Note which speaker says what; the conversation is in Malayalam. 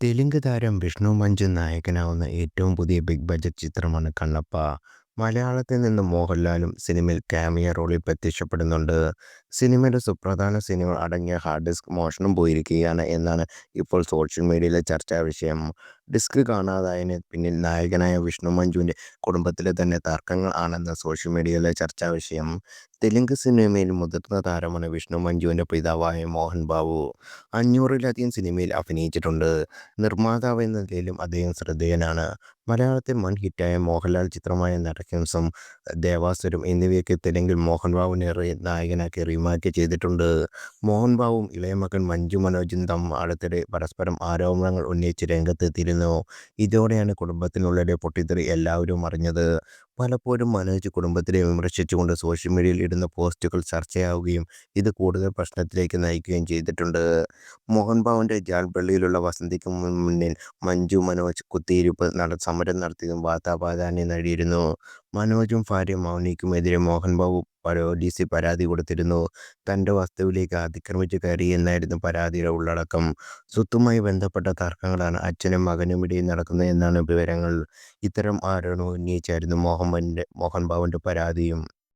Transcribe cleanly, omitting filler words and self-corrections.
Speaker 1: തെലുങ്ക് താരം വിഷ്ണു മഞ്ജു നായകനാവുന്ന ഏറ്റവും പുതിയ ബിഗ് ബജറ്റ് ചിത്രമാണ് കണ്ണപ്പ. മലയാളത്തിൽ നിന്ന് മോഹൻലാലും സിനിമയിൽ കാമിയോ റോളിൽ പ്രത്യക്ഷപ്പെടുന്നുണ്ട്. സിനിമയുടെ സുപ്രധാന സീനുകൾ അടങ്ങിയ ഹാർഡ് ഡിസ്ക് മോഷണം പോയിരിക്കുകയാണ് എന്നാണ് ഇപ്പോൾ സോഷ്യൽ മീഡിയയിലെ ചർച്ചാ വിഷയം. ഡിസ്ക് കാണാതായതിന് പിന്നിൽ നായകനായ വിഷ്ണു മഞ്ജുവിൻ്റെ കുടുംബത്തിലെ തന്നെ തർക്കങ്ങൾ ആണെന്ന് സോഷ്യൽ മീഡിയയിലെ ചർച്ചാ വിഷയം. തെലുങ്ക് സിനിമയിൽ മുതിർന്ന താരമാണ് വിഷ്ണു മഞ്ജുവിൻ്റെ പിതാവായ മോഹൻ ബാബു. 500-ലധികം സിനിമയിൽ അഭിനയിച്ചിട്ടുണ്ട്. നിർമ്മാതാവ് എന്ന നിലയിലും അദ്ദേഹം ശ്രദ്ധേയനാണ്. മലയാളത്തിൽ വൻ ഹിറ്റായ മോഹൻലാൽ ചിത്രമായ നരസിംഹം, ദേവാസുരം എന്നിവയൊക്കെ തെലുങ്കിൽ മോഹൻ ബാബുവിനെ നായകനാക്കി റീമാക്ക് ചെയ്തിട്ടുണ്ട്. മോഹൻ ബാബുവും ഇളയ മകൻ മഞ്ജു മനോജും അടുത്തിടെ പരസ്പരം ആരോപണങ്ങൾ ഉന്നയിച്ച് രംഗത്തെത്തിയിരുന്നു. ഇതോടെയാണ് കുടുംബത്തിനുള്ളിലെ പൊട്ടിത്തെറി എല്ലാവരും അറിഞ്ഞത്. പലപ്പോഴും മനോജ് കുടുംബത്തിനെ വിമർശിച്ചുകൊണ്ട് സോഷ്യൽ മീഡിയയിൽ ഇടുന്ന പോസ്റ്റുകൾ ചർച്ചയാവുകയും ഇത് കൂടുതൽ പ്രശ്നത്തിലേക്ക് നയിക്കുകയും ചെയ്തിട്ടുണ്ട്. മോഹൻ ബാബുവിൻ്റെ ജാൽപള്ളിയിലുള്ള വസതിക്ക് മുന്നിൽ മഞ്ജു മനോജ് കുത്തിയിരിപ്പ് സമരം നടത്തിയതും വാർത്താപ്രാധാന്യം നേടിയിരുന്നു. മനോജും ഭാര്യ മൗനിക്കുമെതിരെ മോഹൻ ബാബു പോലീസിൽ പരാതി കൊടുത്തിരുന്നു. തൻ്റെ വസ്തുവിലേക്ക് അതിക്രമിച്ചു കയറി എന്നായിരുന്നു പരാതിയുടെ ഉള്ളടക്കം. സ്വത്തുമായി ബന്ധപ്പെട്ട തർക്കങ്ങളാണ് അച്ഛനും മകനുമിടയിൽ നടക്കുന്നത് എന്നാണ് വിവരങ്ങൾ. ഇത്തരം ആരോപണം ഉന്നയിച്ചായിരുന്നു മോഹൻ ബാബുവിൻ്റെ പരാതിയും.